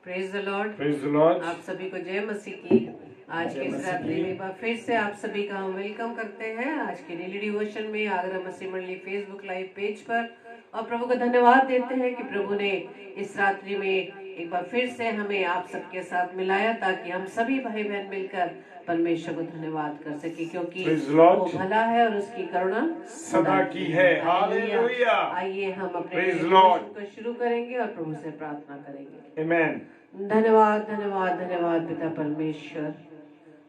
Praise the Lord. Praise the Lord. आप सभी को जय मसीह की। आज के इस रात्रि में एक बार फिर से आप सभी का हम वेलकम करते हैं आज के डेली डिवोशन में आगरा मसीह मंडली फेसबुक लाइव पेज पर, और प्रभु को धन्यवाद देते हैं कि प्रभु ने इस रात्रि में एक बार फिर से हमें आप सबके साथ मिलाया ताकि हम सभी भाई बहन मिलकर परमेश्वर को धन्यवाद कर सके, क्योंकि वो भला है और उसकी करुणा सदा की है। हालेलुया। आइए हम अपने को शुरू करेंगे और प्रभु से प्रार्थना करेंगे। आमेन। धन्यवाद धन्यवाद धन्यवाद पिता परमेश्वर,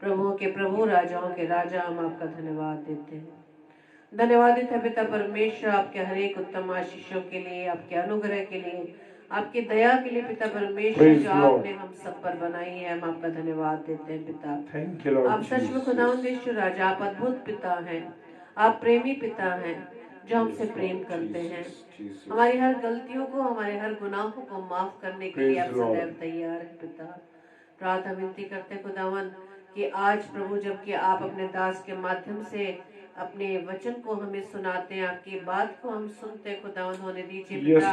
प्रभुओं के प्रभु राजाओं के राजा, हम आपका धन्यवाद देते हैं। धन्यवादित है पिता परमेश्वर आपके हर एक उत्तम आशीषों के लिए, आपके अनुग्रह के लिए, आपकी दया के लिए पिता परमेश्वर जो आपने हम सब पर बनाई है। हम आपका धन्यवाद देते हैं पिता। Thank you Lord. आप सच में खुदावंद यीशु राजा, आप अद्भुत पिता हैं, आप प्रेमी पिता हैं जो हमसे प्रेम करते हैं। हमारी हर गलतियों को, हमारे हर गुनाहों को माफ करने के लिए आप सदैव तैयार हैं पिता। प्रार्थना विनती करते खुदावंद कि आज प्रभु जबकि आप अपने दास के माध्यम से अपने वचन को हमें सुनाते हैं, आपकी बात को हम सुनते हैं खुदावंद, होने दीजिए पिता।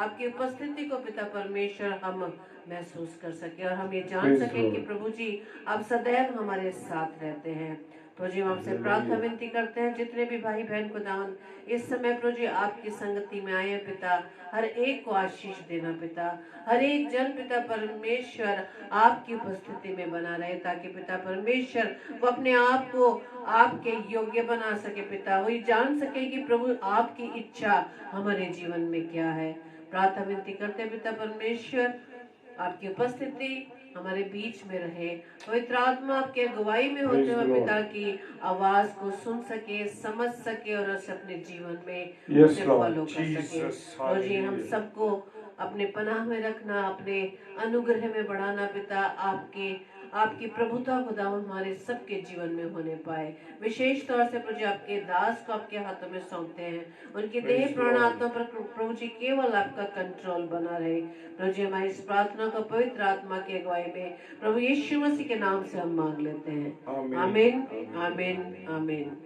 आपकी उपस्थिति को पिता परमेश्वर हम महसूस कर सके और हम ये जान सके कि प्रभु जी आप सदैव हमारे साथ रहते हैं। प्रभु जी हम आपसे प्रार्थना विनती करते हैं जितने भी भाई बहन खुदावंद इस समय प्रभु जी आपकी संगति में आए हैं पिता, हर एक को आशीष देना पिता। हर एक जन पिता परमेश्वर आपकी उपस्थिति में बना रहे ताकि पिता परमेश्वर वो अपने आप को आपके योग्य बना सके पिता, वही जान सके कि प्रभु आपकी इच्छा हमारे जीवन में क्या है। प्रार्थना विनती करते पिता परमेश्वर आपकी उपस्थिति हमारे बीच में रहे, पवित्र आत्मा आपके अगुवाई में होते हुए पिता की आवाज को सुन सके, समझ सके और उसे अपने जीवन में उसे फॉलो कर सके। और जी हम सबको अपने पनाह में रखना, अपने अनुग्रह में बढ़ाना पिता। आपकी प्रभुता खुदा हमारे सबके जीवन में होने पाए। विशेष तौर से प्रभु जी आपके दास को आपके हाथों में सौंपते हैं, उनकी देह प्राण आत्मा पर प्रभु जी केवल आपका कंट्रोल बना रहे। प्रभु जी हमारी इस प्रार्थना को पवित्र आत्मा की अगुवाई में प्रभु यीशु मसीह के नाम से हम मांग लेते हैं। आमीन आमीन आमीन।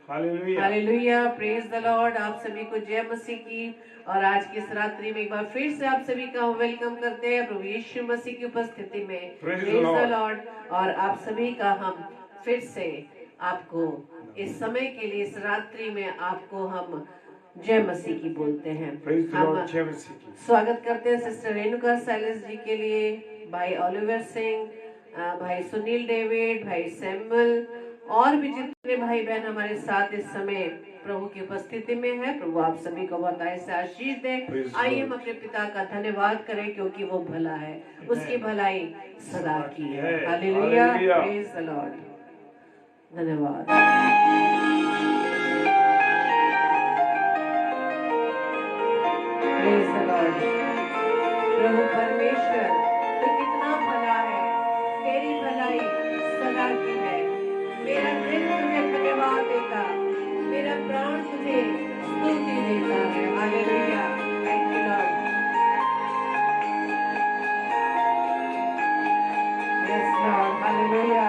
हालेलुया। Praise the Lord. आप सभी को जय मसीह की। और आज की इस रात्रि में एक बार फिर से आप सभी का वेलकम करते हैं प्रभु यीशु मसीह की उपस्थिति में। Praise the Lord. और आप सभी का हम फिर से आपको इस समय के लिए, इस रात्रि में आपको हम जय मसीह की बोलते हैं। हम स्वागत करते हैं सिस्टर रेणुका सैलिस जी के लिए, भाई ओलिवर सिंह, भाई सुनील डेविड, भाई सैमुअल और भी जितने भाई बहन हमारे साथ इस समय प्रभु की उपस्थिति में है। प्रभु आप सभी को बहुत ऐसे आशीष दे। आइए हम अपने पिता का धन्यवाद करें क्योंकि वो भला है, उसकी भलाई सदा की है। हालेलुया। Praise the lord. धन्यवाद। Praise the lord. प्रभु परमेश्वर तो कितना भला है, तेरी भलाई सदा की है। मेरा दिल तुझे धन्यवाद देता, मेरा प्राण तुझे स्तुति देता है। Hallelujah. Thank you lord. Yes lord. Hallelujah.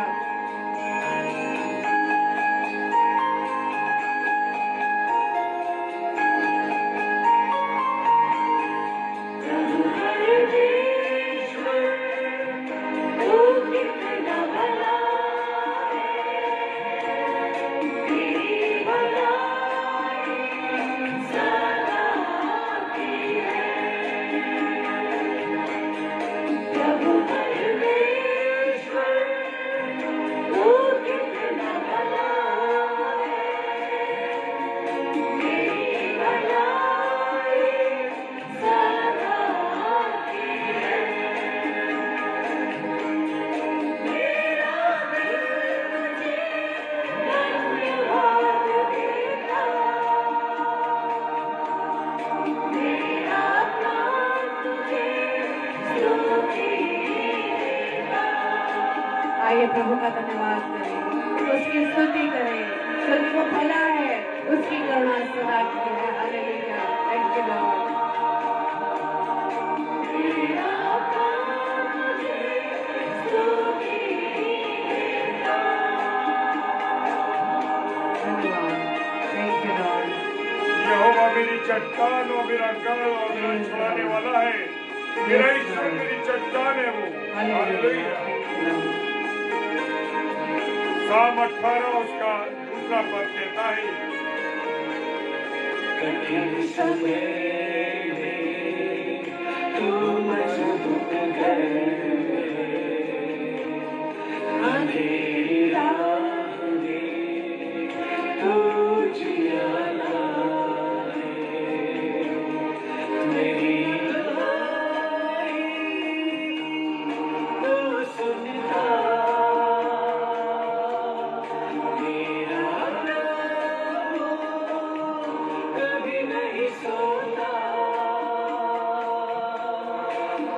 प्रभु का धन्यवाद करें, उसकी स्तुति करें क्योंकि वो भला है, उसकी करुणा सदा की है। हालेलुया। Thank you lord. यहोवा मेरी चट्टान और मेरा गढ़ और मेरा छुड़ाने वाला है, मेरा ईश्वर मेरी चट्टान है, हालेलुया। साम 18 उसका दूसरा पद कहता है, कठिन समय में तू मजबूत है, अंधेरी राह में तू उजियारा है, मेरी दुहाई तू सुनता, मेरा प्रभु कभी नहीं सोता,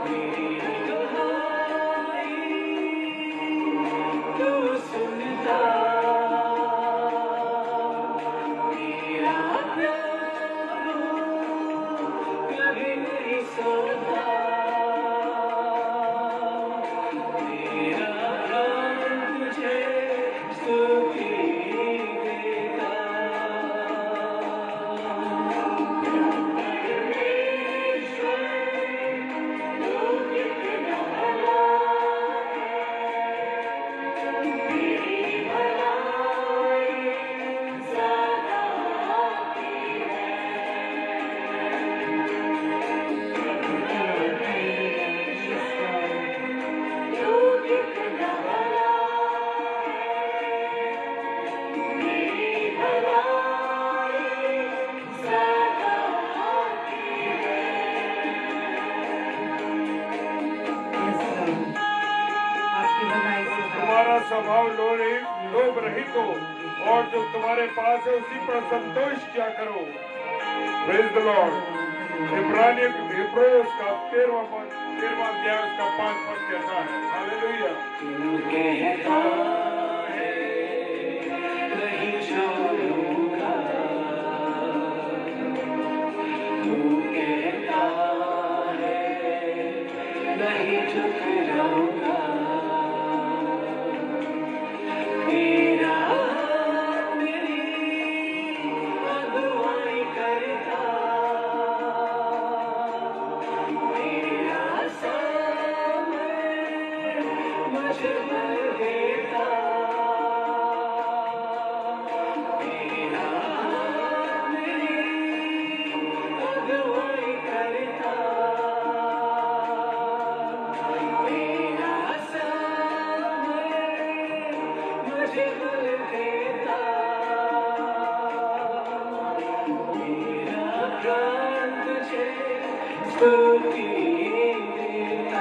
मेरी दुहाई तू सुनता, मेरा प्रभु कभी नहीं सोता, मेरा प्राण तुझे स्तुति देगा। आपकी भलाई से तुम्हारा स्वभाव लोभ रहित हो और जो तुम्हारे पास है उसी पर संतोष किया करो। Praise the lord. इब्रानियों का 13वां अध्याय उसका 5 पद कहता है, हालेलुया। तू कहता है नहीं छोड़ूंगा, तू कहता है नहीं झुकराऊंगा, तेरा मेरी अगुवाई करता, तेरा समय मुझे बल देता, तेरा मेरी अगुवाई करता, तेरा समय मुझे बल देता, मेरा प्राण तुझे स्तुति देता।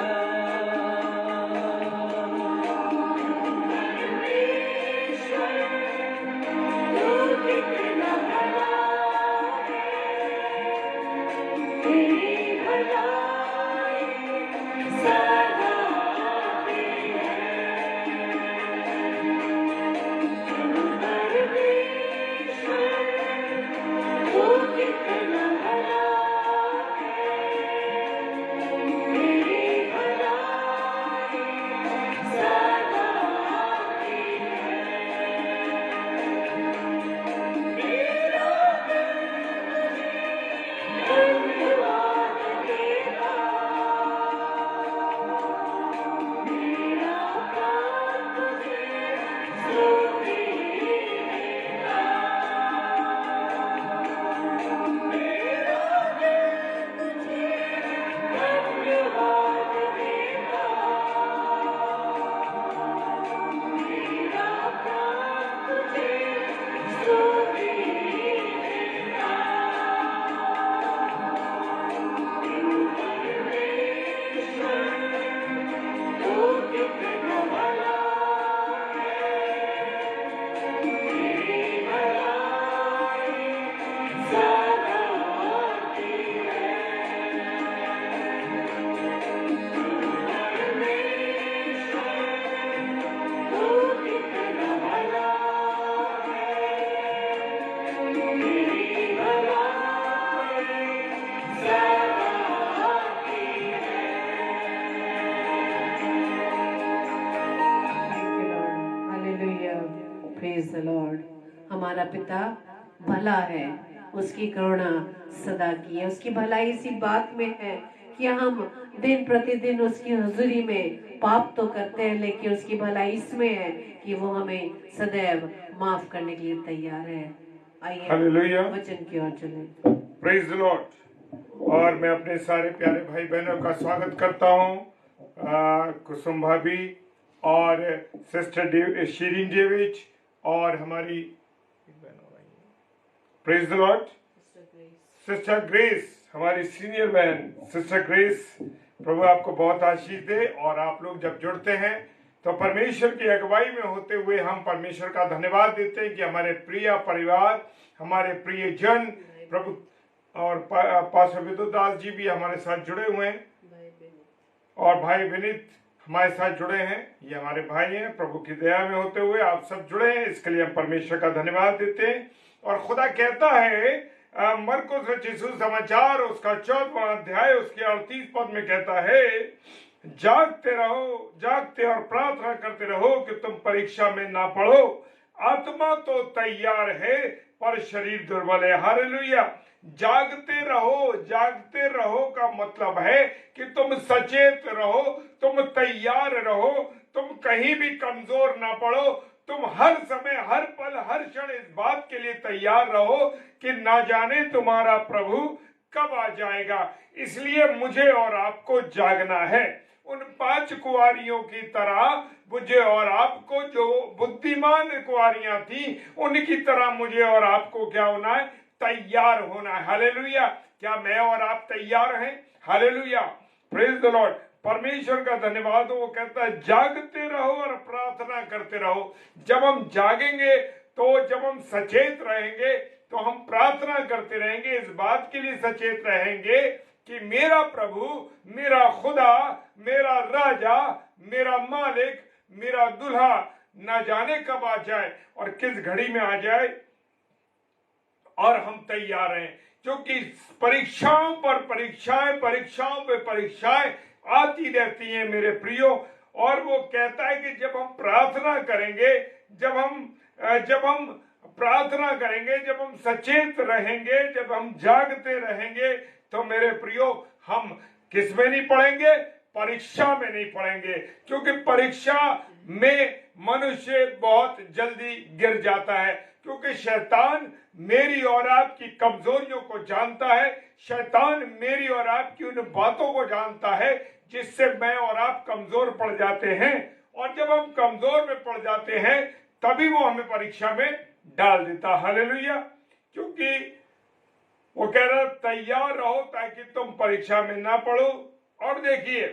Praise the Lord. हमारा पिता भला है, उसकी करुणा सदा की है। उसकी भलाई इसी बात में है कि हम दिन प्रतिदिन उसकी हुजूरी में पाप तो करते हैं, लेकिन उसकी भलाई इसमें है कि वो हमें सदैव माफ करने के लिए तैयार है। आइए हालेलुया। वचन की ओर चलें। Praise the Lord. और मैं अपने सारे प्यारे भाई बहनों का स्वागत करता हूँ, कुसुम भाभी और सिस्टर शीरिन डेविड और हमारी praise the Lord sister grace, हमारी सीनियर बहन सिस्टर ग्रेस। प्रभु आपको बहुत आशीष दे। और आप लोग जब जुड़ते हैं तो परमेश्वर की अगुवाई में होते हुए हम परमेश्वर का धन्यवाद देते हैं कि हमारे प्रिय परिवार, हमारे प्रिय जन प्रभु और पास्टर विद्युत दास जी भी हमारे साथ जुड़े हुए हैं और भाई विनीत हमारे साथ जुड़े हैं। ये हमारे भाई हैं। प्रभु की दया में होते हुए आप सब जुड़े हैं, इसके लिए हम परमेश्वर का धन्यवाद देते हैं। और खुदा कहता है मरकुस रचित सुसमाचार उसका 14वां अध्याय उसके 38 पद में कहता है, जागते रहो, जागते और प्रार्थना करते रहो कि तुम परीक्षा में ना पड़ो। आत्मा तो तैयार है पर शरीर दुर्बल है। हालेलुया। जागते रहो का मतलब है कि तुम सचेत रहो, तुम तैयार रहो, तुम कहीं भी कमजोर ना पड़ो। तुम हर समय, हर पल, हर क्षण इस बात के लिए तैयार रहो कि ना जाने तुम्हारा प्रभु कब आ जाएगा। इसलिए मुझे और आपको जागना है। उन 5 कुंवारियों की तरह मुझे और आपको, जो बुद्धिमान कुंवारियां थी, उनकी तरह मुझे और आपको क्या होना है? तैयार होना है। हालेलुया। क्या मैं और आप तैयार हैं? हालेलुया। Praise the Lord. परमेश्वर का धन्यवाद हो। वो कहता है जागते रहो और प्रार्थना करते रहो। जब हम जागेंगे तो, जब हम सचेत रहेंगे तो हम प्रार्थना करते रहेंगे, इस बात के लिए सचेत रहेंगे कि मेरा प्रभु, मेरा खुदा, मेरा राजा, मेरा मालिक, मेरा दुल्हा ना जाने कब आ जाए और किस घड़ी में आ जाए, और हम तैयार हैं। क्योंकि परीक्षाओं पर परीक्षाएं, परीक्षाओं पे परीक्षाएं आती रहती हैं मेरे प्रियो। और वो कहता है कि जब हम प्रार्थना करेंगे, जब हम प्रार्थना करेंगे, जब हम सचेत रहेंगे, जब हम जागते रहेंगे, तो मेरे प्रियो हम किस में नहीं पड़ेंगे? परीक्षा में नहीं पड़ेंगे। क्योंकि परीक्षा में मनुष्य बहुत जल्दी गिर जाता है, क्योंकि शैतान मेरी और आपकी कमजोरियों को जानता है। शैतान मेरी और आपकी उन बातों को जानता है जिससे मैं और आप कमजोर पड़ जाते हैं। और जब हम कमजोर में पड़ जाते हैं तभी वो हमें परीक्षा में डाल देता। हालेलुया। क्योंकि वो कह रहा तैयार रहो ताकि तुम परीक्षा में ना पड़ो। और देखिए,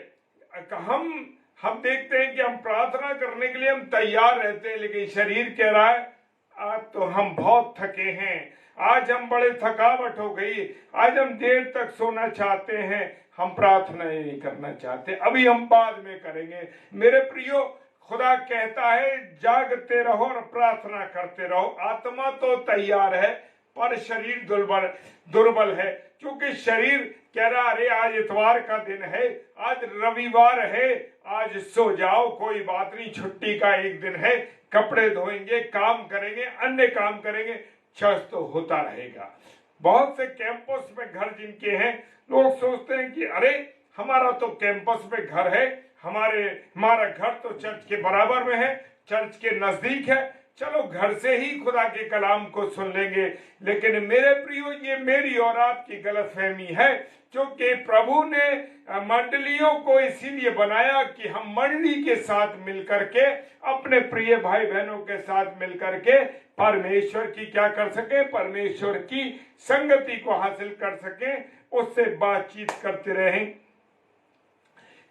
हम देखते हैं कि हम प्रार्थना करने के लिए हम तैयार रहते हैं, लेकिन शरीर कह रहा है आज तो हम बहुत थके हैं, आज हम बड़े थकावट हो गई, आज हम देर तक सोना चाहते हैं, हम प्रार्थना ही नहीं करना चाहते, अभी हम बाद में करेंगे। मेरे प्रियो, खुदा कहता है जागते रहो और प्रार्थना करते रहो। आत्मा तो तैयार है पर शरीर दुर्बल है। क्योंकि शरीर कह रहा अरे आज इतवार का दिन है, आज रविवार है, आज सो जाओ, कोई बात नहीं, छुट्टी का एक दिन है, कपड़े धोएंगे, काम करेंगे, अन्य काम करेंगे, चर्च तो होता रहेगा। बहुत से कैंपस में घर जिनके हैं, लोग सोचते हैं कि अरे हमारा तो कैंपस में घर है, हमारा घर तो चर्च के बराबर में है, चर्च के नजदीक है, चलो घर से ही खुदा के कलाम को सुन लेंगे। लेकिन मेरे प्रियो, ये मेरी और आपकी गलतफहमी है। क्योंकि प्रभु ने मंडलियों को इसीलिए बनाया कि हम मंडली के साथ मिलकर के, अपने प्रिय भाई बहनों के साथ मिलकर के परमेश्वर की क्या कर सके? परमेश्वर की संगति को हासिल कर सके, उससे बातचीत करते रहें।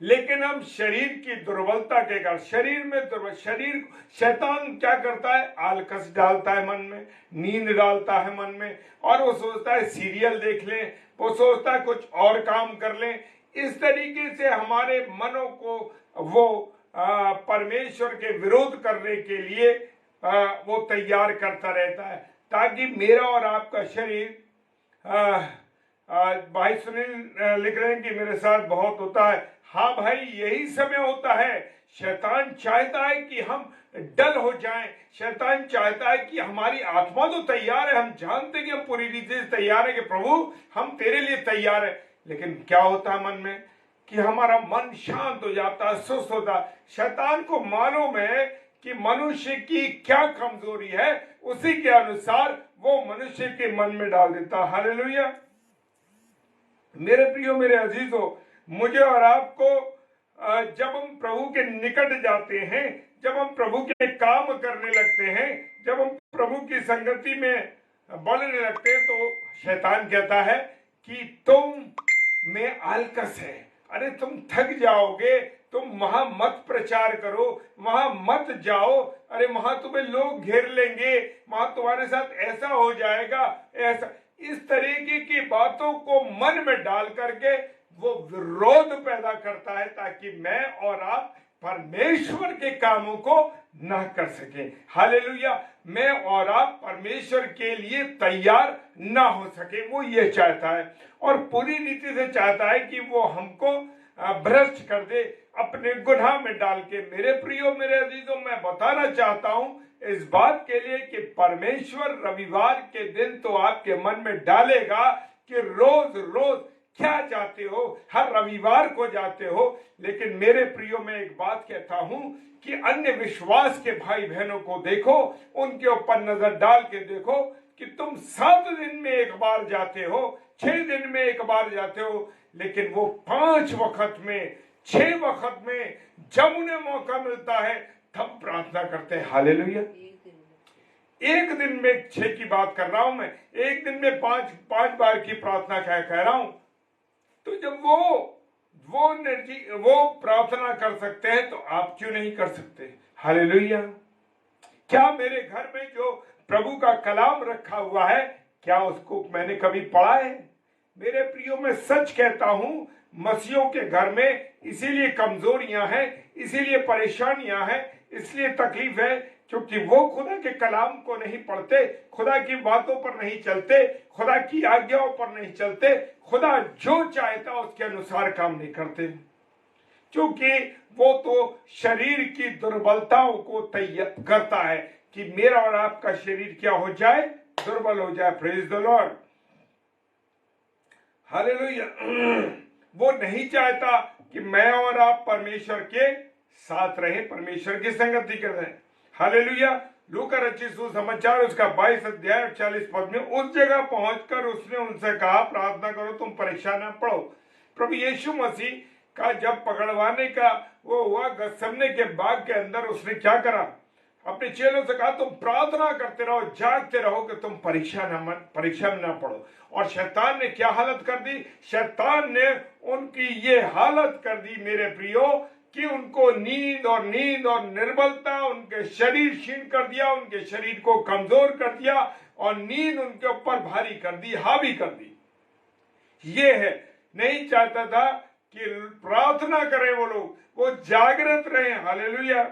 लेकिन हम शरीर की दुर्बलता के कारण, शरीर में शैतान क्या करता है? आलकस डालता है मन में, नींद डालता है मन में, और वो सोचता है सीरियल देख लें, वो सोचता है कुछ और काम कर लें। इस तरीके से हमारे मनों को वो परमेश्वर के विरोध करने के लिए वो तैयार करता रहता है, ताकि मेरा और आपका शरीर भाई सुनील लिख रहे हैं कि मेरे साथ बहुत होता है। हाँ भाई, यही समय होता है। शैतान चाहता है कि हम डल हो जाएं, शैतान चाहता है कि हमारी आत्मा तो तैयार है, हम जानते हैं कि हम पूरी रीति से तैयार है कि प्रभु हम तेरे लिए तैयार है, लेकिन क्या होता है मन में कि हमारा मन शांत हो जाता है, सुस्त होता। शैतान को मालूम है कि मनुष्य की क्या कमजोरी है, उसी के अनुसार वो मनुष्य के मन में डाल देता। हालेलुया। मेरे प्रियो, मेरे अजीजों, मुझे और आपको जब हम प्रभु के निकट जाते हैं, जब हम प्रभु के काम करने लगते हैं, जब हम प्रभु की संगति में बढ़ने लगते हैं, तो शैतान कहता है कि तुम में आलकस है, अरे तुम थक जाओगे, तुम वहां मत प्रचार करो, वहां मत जाओ, अरे वहां तुम्हें लोग घेर लेंगे, वहां तुम्हारे साथ ऐसा हो जाएगा, ऐसा। इस तरीके की बातों को मन में डाल करके वो विरोध पैदा करता है, ताकि मैं और आप परमेश्वर के कामों को न कर सके। हालेलुया। मैं और आप परमेश्वर के लिए तैयार ना हो सके, वो ये चाहता है, और पूरी रीति से चाहता है कि वो हमको भ्रष्ट कर दे, अपने गुनाह में डाल के। मेरे प्रियो, मेरे अजीजों, मैं बताना चाहता हूं इस बात के लिए कि परमेश्वर रविवार के दिन तो आपके मन में डालेगा कि रोज रोज क्या जाते हो, हर रविवार को जाते हो। लेकिन मेरे प्रियो, मैं एक बात कहता हूं कि अन्य विश्वास के भाई बहनों को देखो, उनके ऊपर नजर डाल के देखो कि तुम 7 दिन में एक बार जाते हो, 6 दिन में एक बार जाते हो, लेकिन वो 5 वक्त में, 6 वक्त में जब उन्हें मौका मिलता है तब प्रार्थना करते हैं। हालेलुया। एक दिन में 6 की बात कर रहा हूं मैं, एक दिन में 5 बार की प्रार्थना कह रहा हूं। तो जब वो प्रार्थना कर सकते हैं, तो आप क्यों नहीं कर सकते? हालेलुया। क्या मेरे घर में जो प्रभु का कलाम रखा हुआ है, क्या उसको मैंने कभी पढ़ा है? मेरे प्रियो, मैं सच कहता हूं, मसीहों के घर में इसीलिए कमजोरियां हैं, इसीलिए परेशानियां हैं, इसलिए तकलीफ है, क्योंकि वो खुदा के कलाम को नहीं पढ़ते, खुदा की बातों पर नहीं चलते, खुदा की आज्ञाओं पर नहीं चलते, खुदा जो चाहता उसके अनुसार काम नहीं करते, क्योंकि वो तो शरीर की दुर्बलताओं को तैयार करता है कि मेरा और आपका शरीर क्या हो जाए, दुर्बल हो जाए। Praise the Lord. हालेलुया। वो नहीं चाहता कि मैं और आप परमेश्वर के साथ रहें, परमेश्वर की संगति करें। हालेलुया। लूका रचित सुसमाचार उसका 22 अध्याय 40 पद में, उस जगह पहुंचकर उसने उनसे कहा, प्रार्थना करो, तुम परीक्षा न पड़ो। प्रभु यीशु मसीह का जब पकड़वाने का वो हुआ गत्सेमने के बाग के अंदर, उसने क्या करा? अपने चेलों से कहा, तुम प्रार्थना करते रहो, जागते रहो कि तुम परीक्षा में न पड़ो। और शैतान ने क्या हालत कर दी? शैतान ने उनकी ये हालत कर दी मेरे प्रियो कि उनको नींद और निर्बलता, उनके शरीर क्षीण कर दिया, उनके शरीर को कमजोर कर दिया, और नींद उनके ऊपर भारी कर दी, हावी कर दी। ये है, नहीं चाहता था कि प्रार्थना करें वो लोग, वो जागृत रहे। हालेलुया।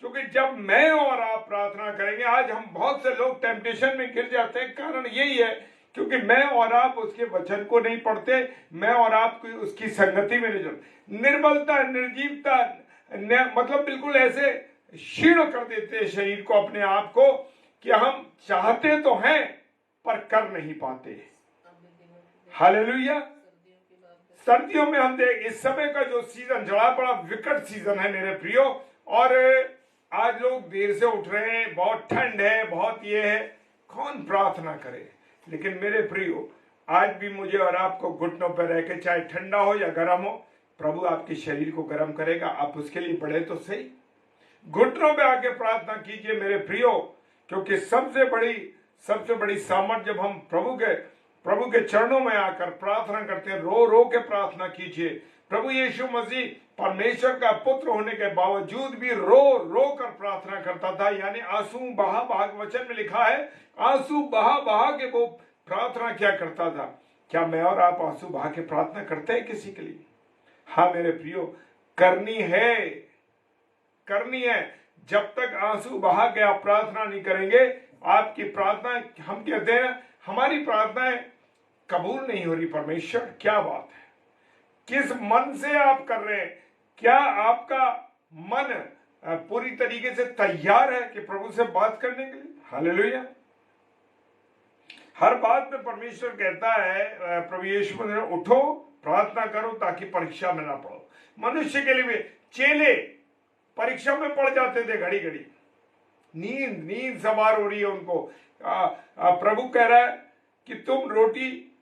क्योंकि जब मैं और आप प्रार्थना करेंगे, आज हम बहुत से लोग टेम्पटेशन में गिर जाते हैं, कारण यही है क्योंकि मैं और आप उसके वचन को नहीं पढ़ते, मैं और आप उसकी संगति में नहीं चलते। निर्बलता, निर्जीवता, मतलब बिल्कुल ऐसे क्षीण कर देते हैं शरीर को, अपने आप को, कि हम चाहते तो हैं पर कर नहीं पाते। हालेलुया। सर्दियों में हम देख, इस समय का जो सीजन बड़ा विकट सीजन है मेरे प्रियो, और आज लोग देर से उठ रहे हैं, बहुत ठंड है, बहुत ये है, कौन प्रार्थना करे? लेकिन मेरे प्रियो, आज भी मुझे और आपको घुटनों पर रह के, चाहे ठंडा हो या गर्म हो, प्रभु आपके शरीर को गर्म करेगा। आप उसके लिए बढ़े तो सही, घुटनों पे आके प्रार्थना कीजिए मेरे प्रियो, क्योंकि सबसे बड़ी सामर्थ जब हम प्रभु के चरणों में आकर प्रार्थना करते हैं, रो रो के प्रार्थना कीजिए। प्रभु यीशु मसीह परमेश्वर का पुत्र होने के बावजूद भी रो रो कर प्रार्थना करता था, यानी आंसू बहा बहा, वचन में लिखा है, आंसू बहा बहा के वो प्रार्थना क्या करता था। क्या मैं और आप आंसू बहा के प्रार्थना करते हैं किसी के लिए? हाँ मेरे प्रियो, करनी है। जब तक आंसू बहा के आप प्रार्थना नहीं करेंगे, आपकी प्रार्थना, हम कहते हैं हमारी प्रार्थनाएं कबूल नहीं हो रही। परमेश्वर, क्या बात है, किस मन से आप कर रहे हैं? क्या आपका मन पूरी तरीके से तैयार है कि प्रभु से बात करने के लिए? हालेलुया। हर बात में परमेश्वर कहता है, प्रभु यीशु मसीह, उठो प्रार्थना करो ताकि परीक्षा में ना पड़ो। मनुष्य के लिए भी चेले परीक्षा में पड़ जाते थे, घड़ी घड़ी नींद सवार हो रही है उनको। प्रभु कह रहा है कि तुम रोटी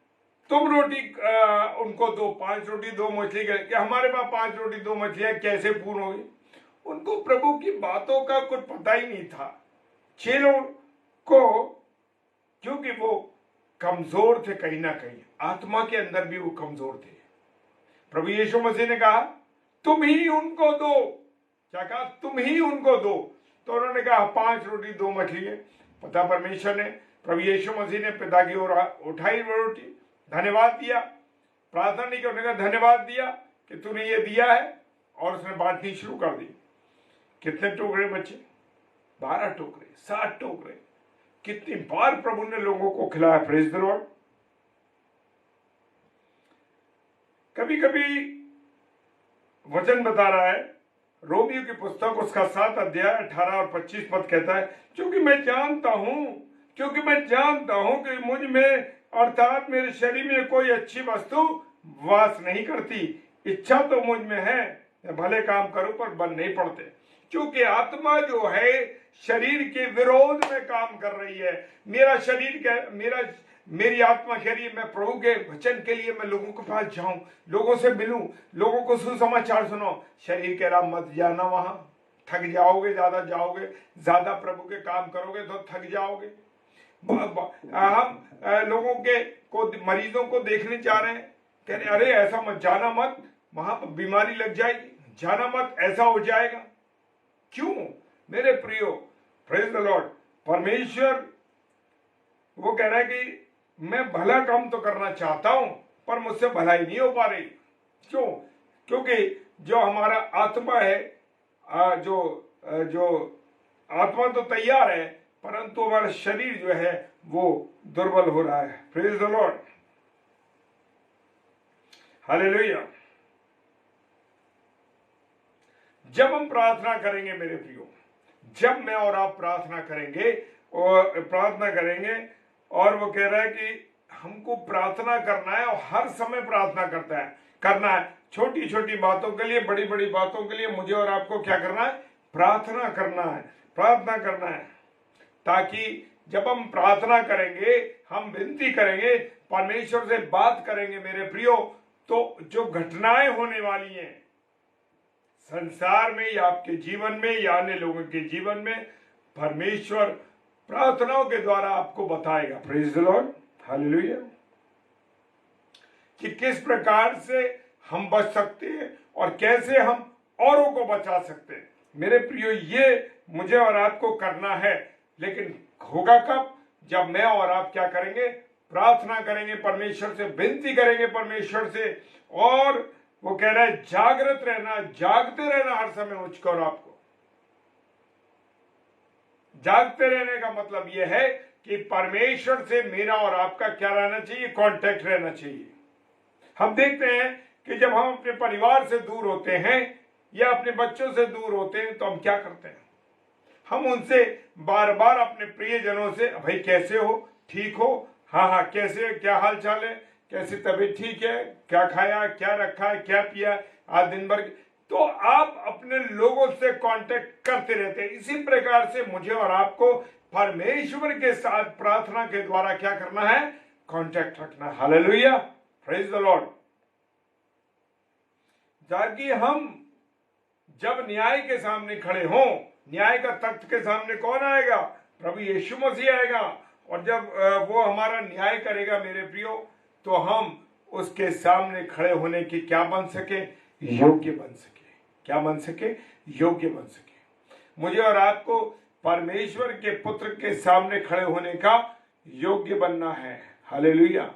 उनको दो, 5 रोटी 2 मछली, कि हमारे पास 5 रोटी 2 मछलियां कैसे पूर्ण होगी। उनको प्रभु की बातों का कुछ पता ही नहीं था। चेलों को, क्योंकि वो कमजोर थे, कहीं ना कहीं आत्मा के अंदर भी वो कमजोर थे। प्रभु यीशु मसीह ने कहा तुम ही उनको दो। क्या कहा? तुम ही उनको दो। तो उन्होंने कहा 5 रोटी 2 मछली है। पता परमेश्वर ने, प्रभु यीशु मसीह ने पिता की ओर उठाई वो रोटी, धन्यवाद दिया, प्रार्थना नहीं की, उन्होंने कहा धन्यवाद दिया कि तूने ये दिया है, और उसने बांटनी शुरू कर दी। कितने टोकरे बचे? 12 टोकरे, 7 टोकरे। कितनी बार प्रभु ने लोगों को खिलाया। Praise the Lord. कभी कभी वचन बता रहा है, रोमियो की पुस्तक उसका 7 अध्याय 18 और 25 पद कहता है, क्योंकि मैं जानता हूं कि मुझ में अर्थात मेरे शरीर में कोई अच्छी वस्तु वास नहीं करती। इच्छा तो मुझ में है, मैं भले काम करूं पर बल नहीं पड़ते, क्योंकि आत्मा जो है शरीर के विरोध में काम कर रही है। मेरी आत्मा कह रही है मैं प्रभु के वचन के लिए मैं लोगों के पास जाऊं, लोगों से मिलूं, लोगों को सुसमाचार सुनाऊं। शरीर कह रहा मत जाना वहां, थक जाओगे, ज्यादा प्रभु के काम करोगे तो थक जाओगे। हम लोगों को मरीजों को देखने जा रहे हैं, कह रहे अरे ऐसा मत जाना, मत वहां पर बीमारी लग जाएगी, जाना मत, ऐसा हो जाएगा। क्यों मेरे प्रियो? Praise the Lord. परमेश्वर वो कह रहा है कि मैं भला काम तो करना चाहता हूं पर मुझसे भलाई नहीं हो पा रही। क्यों? क्योंकि जो हमारा आत्मा है, जो आत्मा तो तैयार है, परंतु हमारा शरीर जो है वो दुर्बल हो रहा है। Praise the Lord, hallelujah. जब हम प्रार्थना करेंगे मेरे प्रियो, जब मैं और आप प्रार्थना करेंगे और वो कह रहा है कि हमको प्रार्थना करना है और हर समय प्रार्थना करना है। छोटी छोटी बातों के लिए, बड़ी बड़ी बातों के लिए मुझे और आपको क्या करना है? प्रार्थना करना है, ताकि जब हम प्रार्थना करेंगे, हम विनती करेंगे, परमेश्वर से बात करेंगे मेरे प्रियो, तो जो घटनाएं होने वाली हैं संसार में या आपके जीवन में या अन्य लोगों के जीवन में, परमेश्वर प्रार्थनाओं के द्वारा आपको बताएगा। Praise the Lord, hallelujah. कि किस प्रकार से हम बच सकते हैं और कैसे हम औरों को बचा सकते हैं। मेरे प्रियो, ये मुझे और आपको करना है, लेकिन होगा कब? जब मैं और आप क्या करेंगे? प्रार्थना करेंगे, परमेश्वर से विनती करेंगे, परमेश्वर से। और वो कह रहा है जागृत रहना, जागते रहना हर समय मुझको और आपको। जागते रहने का मतलब यह है कि परमेश्वर से मेरा और आपका क्या रहना चाहिए? कांटेक्ट रहना चाहिए। हम देखते हैं कि जब हम अपने परिवार से दूर होते हैं या अपने बच्चों से दूर होते हैं तो हम क्या करते हैं? हम उनसे बार बार अपने प्रियजनों से, भाई कैसे हो, ठीक हो, हाँ कैसे, क्या हाल चाल है, कैसी तबीयत ठीक है, क्या खाया, क्या रखा है, क्या पिया आज दिन भर। तो आप अपने लोगों से कांटेक्ट करते रहते हैं। इसी प्रकार से मुझे और आपको परमेश्वर के साथ प्रार्थना के द्वारा क्या करना है? कांटेक्ट रखना है। Hallelujah, praise the Lord. ताकि हम जब न्याय के सामने खड़े हों, न्याय का तख्त के सामने कौन आएगा? प्रभु यीशु मसीह आएगा। और जब वो हमारा न्याय करेगा मेरे प्रियो, तो हम उसके सामने खड़े होने की क्या बन सके? योग्य बन सके। क्या बन सके? योग्य बन सके। मुझे और आपको परमेश्वर के पुत्र के सामने खड़े होने का योग्य बनना है। हालेलुया।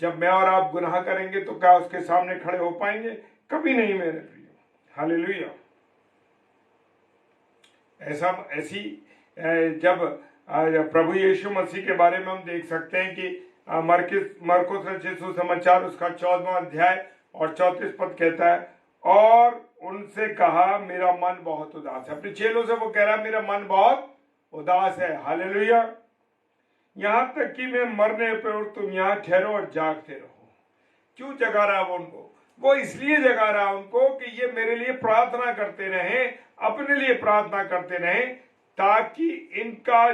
जब मैं और आप गुनाह करेंगे तो क्या उसके सामने खड़े हो पाएंगे? कभी नहीं मेरे प्रियो। हालेलुया। ऐसी जब प्रभु यीशु मसीह के बारे में हम देख सकते हैं कि मरकुस रचित सुसमाचार उसका 14वां अध्याय और 34 पद कहता है, और उनसे कहा मेरा मन बहुत उदास है। अपने चेलों से वो कह रहा है मेरा मन बहुत उदास है। हालेलुया। यहाँ तक कि मैं मरने पर तुम यहाँ ठहरो और जागते रहो। क्यों जगा रहा है वो उनको? वो इसलिए जगा रहा है उनको कि ये मेरे लिए प्रार्थना करते रहें, अपने लिए प्रार्थना करते रहें, ताकि इनका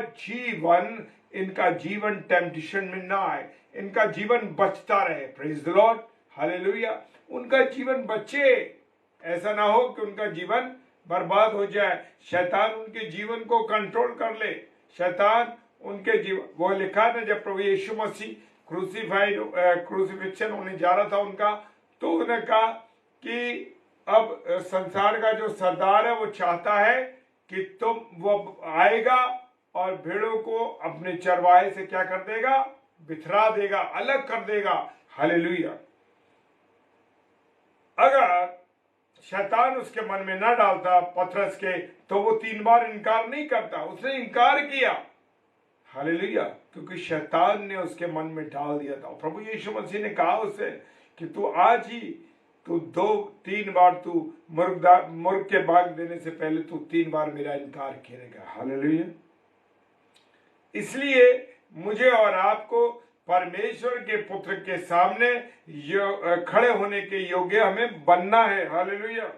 जीवन टेम्पटेशन में ना आए, इनका जीवन बचता रहे। Praise the Lord, hallelujah. उनका जीवन बचे, ऐसा ना हो कि उनका जीवन बर्बाद हो जाए, शैतान उनके जीवन को कंट्रोल कर ले, शैतान उनके जीवन। वो लिखा ना, जब प्रभु यीशु मसीह क्रूसिफिक्शन होने जा रहा था उनका, तो उन्होंने कहा कि अब संसार का जो सरदार है वो चाहता है कि वो आएगा और भेड़ों को अपने चरवाहे से क्या कर देगा? बिखरा देगा, अलग कर देगा। हालेलुया। अगर शैतान उसके मन में ना डालता पतरस के, तो वो 3 बार इनकार नहीं करता। उसने इनकार किया, हालेलुया, क्योंकि शैतान ने उसके मन में डाल दिया था। प्रभु यीशु मसीह ने कहा उसे कि तू आज ही, तू 2-3 बार तू मुर्ग के भाग देने से पहले तू 3 बार मेरा इनकार करेगा। हालेलुया। इसलिए मुझे और आपको परमेश्वर के पुत्र के सामने खड़े होने के योग्य हमें बनना है। हालेलुया।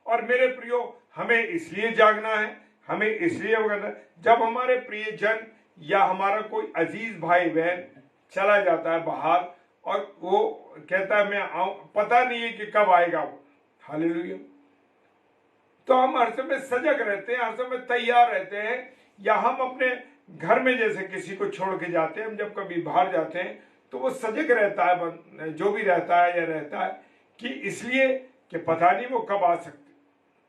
और मेरे प्रियो, हमें इसलिए जागना है, हमें इसलिए करना है, जब हमारे प्रियजन या हमारा कोई अजीज भाई बहन चला जाता है बाहर और वो कहता है मैं आऊं, पता नहीं है कि कब आएगा वो। हालेलुया। तो हम हर समय सजग रहते हैं, हर समय तैयार रहते हैं। या हम अपने घर में जैसे किसी को छोड़ के जाते हैं, हम जब कभी बाहर जाते हैं तो वो सजग रहता है, जो भी रहता है या रहता है, कि इसलिए कि पता नहीं वो कब आ सकते,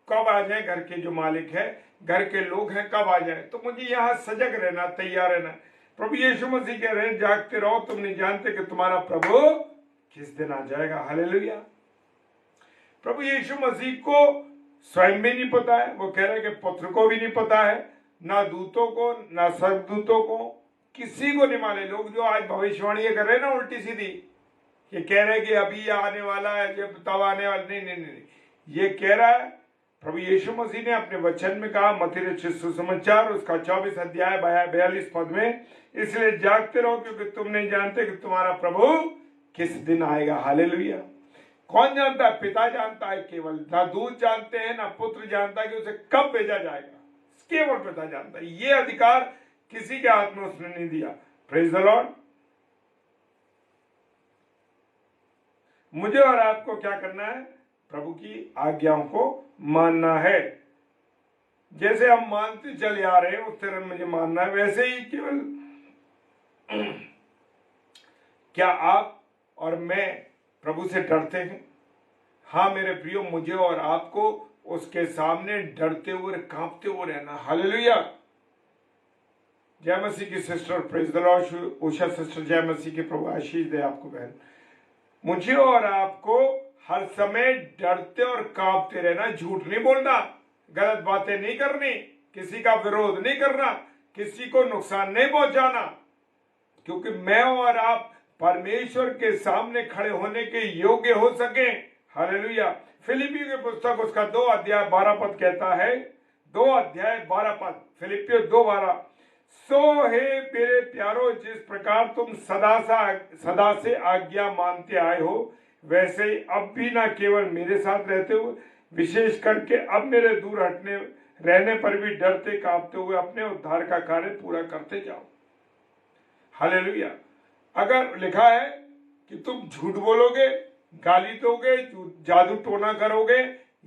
कब आ जाए, घर के जो मालिक है, घर के लोग हैं, कब आ जाए। तो मुझे यहाँ सजग रहना, तैयार रहना। प्रभु यीशु मसीह कह रहे हैं, जागते रहो, तुम नहीं जानते कि तुम्हारा प्रभु किस दिन आ जाएगा। हालेलुया। प्रभु यीशु मसीह को स्वयं भी नहीं पता है, वो कह रहे हैं कि पुत्र को भी नहीं पता है, ना दूतों को, ना स्वर्गदूतों को, किसी को नहीं माने। लोग जो आज भविष्यवाणी कर रहे हैं ना उल्टी सीधी, ये कह रहे हैं कि अभी आने वाला है, जब तब आने वाला, नहीं नहीं नहीं, ये कह रहा है प्रभु यीशु मसीह ने अपने वचन में कहा, मत्ती रचित सुसमाचार उसका 24 अध्याय 42 पद में, इसलिए जागते रहो क्योंकि तुम नहीं जानते कि तुम्हारा प्रभु किस दिन आएगा। हालेलुया। कौन जानता है? पिता जानता है केवल, ना दूत जानते हैं, ना पुत्र जानता है कि उसे कब भेजा जाएगा, केवल पिता जानता है। ये अधिकार किसी के हाथ में उसने नहीं दिया। Praise the Lord. मुझे और आपको क्या करना है? प्रभु की आज्ञाओं को मानना है। जैसे हम मानते चले आ रहे हैं उस तरह मुझे मानना है, वैसे ही केवल क्या आप और मैं प्रभु से डरते हैं? हाँ मेरे प्रियो, मुझे और आपको उसके सामने डरते हुए, कांपते हुए रहना। हालेलुया। जय मसीह की sister, praise the Lord, Usha sister, जय मसीह की, प्रभु आशीष दे आपको बहन। मुझे और आपको हर समय डरते और कांपते रहना, झूठ नहीं बोलना, गलत बातें नहीं करनी, किसी का विरोध नहीं करना, किसी को नुकसान नहीं पहुंचाना, क्योंकि मैं और आप परमेश्वर के सामने खड़े होने के योग्य हो सके। हालेलुया। फिलिपियों की पुस्तक उसका 2 अध्याय 12 पद कहता है, 2 अध्याय 12 पद, फिलिपियों 2:12, सो हे मेरे प्यारो, जिस प्रकार तुम सदा से आज्ञा मानते आए हो, वैसे ही अब भी ना केवल मेरे साथ रहते हुए, विशेष करके अब मेरे दूर रहने पर भी डरते कांपते हुए अपने उद्धार का कार्य पूरा करते जाओ। हालेलुया। अगर लिखा है कि तुम झूठ बोलोगे, गाली दोगे, जादू टोना करोगे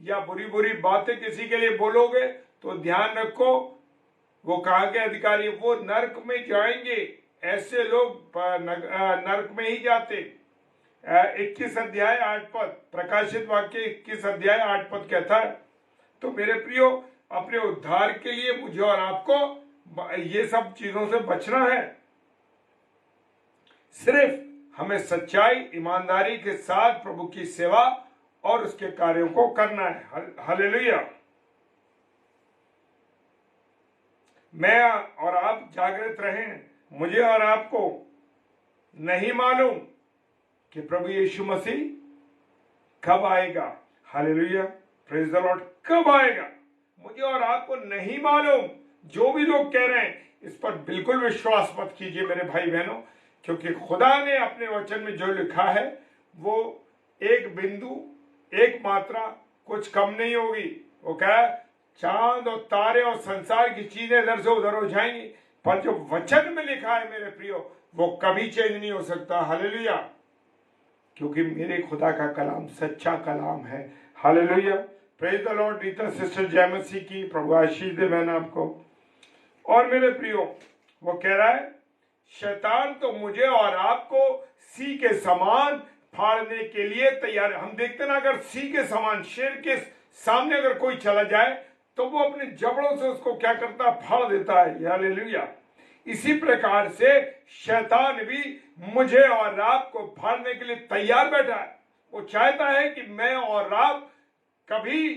या बुरी बुरी बातें किसी के लिए बोलोगे, तो ध्यान रखो वो कहाँ के अधिकारी, वो नरक में जाएंगे। ऐसे लोग नरक में ही जाते। 21 अध्याय 8 पद, प्रकाशित वाक्य 21 अध्याय 8 पद कहता है। तो मेरे प्रियो, अपने उद्धार के लिए मुझे और आपको ये सब चीजों से बचना है। सिर्फ हमें सच्चाई, ईमानदारी के साथ प्रभु की सेवा और उसके कार्यों को करना है। हालेलुया। मैं और आप जागृत रहें। मुझे और आपको नहीं मालूम कि प्रभु यीशु मसीह कब आएगा। Hallelujah, praise the Lord. कब आएगा मुझे और आपको नहीं मालूम। जो भी लोग कह रहे हैं इस पर बिल्कुल विश्वास मत कीजिए मेरे भाई बहनों, क्योंकि खुदा ने अपने वचन में जो लिखा है वो एक बिंदु, एक मात्रा कुछ कम नहीं होगी। वो कह चांद और तारे और संसार की चीजें इधर से उधर हो जाएंगी, पर जो वचन में लिखा है मेरे प्रियो वो कभी चेंज नहीं हो सकता। हालेलुया, क्योंकि मेरे खुदा का कलाम सच्चा कलाम है। Hallelujah, praise the Lord. Rita sister जय मसीह की, प्रभु आशीष दे बहन आपको। और मेरे प्रियो वो कह रहा है शैतान तो मुझे और आपको सी के समान फाड़ने के लिए तैयार है। हम देखते ना, अगर सी के समान शेर के सामने अगर कोई चला जाए तो वो अपने जबड़ों से उसको क्या करता है, फाड़ देता है। हालेलुया। इसी प्रकार से शैतान भी मुझे और आपको फाड़ने के लिए तैयार बैठा है। वो चाहता है कि मैं और आप कभी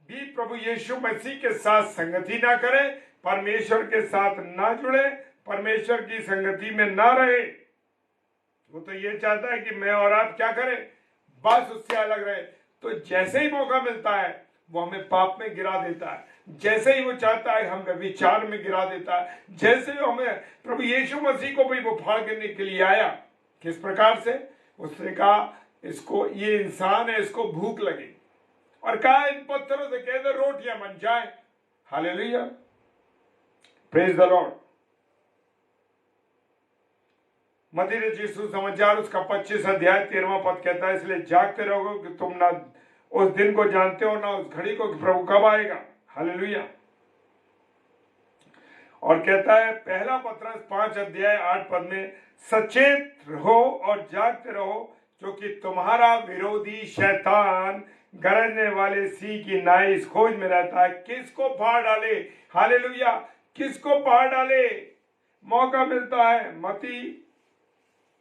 भी प्रभु यीशु मसीह के साथ संगति ना करें, परमेश्वर के साथ ना जुड़े, परमेश्वर की संगति में ना रहे। वो तो ये चाहता है कि मैं और आप क्या करें, बस उससे अलग रहे। तो जैसे ही मौका मिलता है वो हमें पाप में गिरा देता है, जैसे ही वो चाहता है हमें विचार में गिरा देता है, जैसे ही हमें प्रभु यीशु मसीह को भी वो फाड़ करने के लिए आया। किस प्रकार से? उसने कहा इसको, ये इंसान है, इसको भूख लगी, और कहा इन पत्थरों से कह दे रोटियां बन जाए। Hallelujah, praise the Lord. मत्ती रचित सुसमाचार उसका 25 अध्याय 13वां पद कहता है, इसलिए जागते रहो कि तुम ना उस दिन को जानते हो ना उस घड़ी को कि प्रभु कब आएगा। हालेलुया। और कहता है पहला पत्रस 5 अध्याय 8 पद में, सचेत रहो और जागते रहो क्योंकि तुम्हारा विरोधी शैतान गरजने वाले सी की नाई इस खोज में रहता है किसको फाड़ डाले। हालेलुया, किसको फाड़ डाले। मौका मिलता है। मत्ती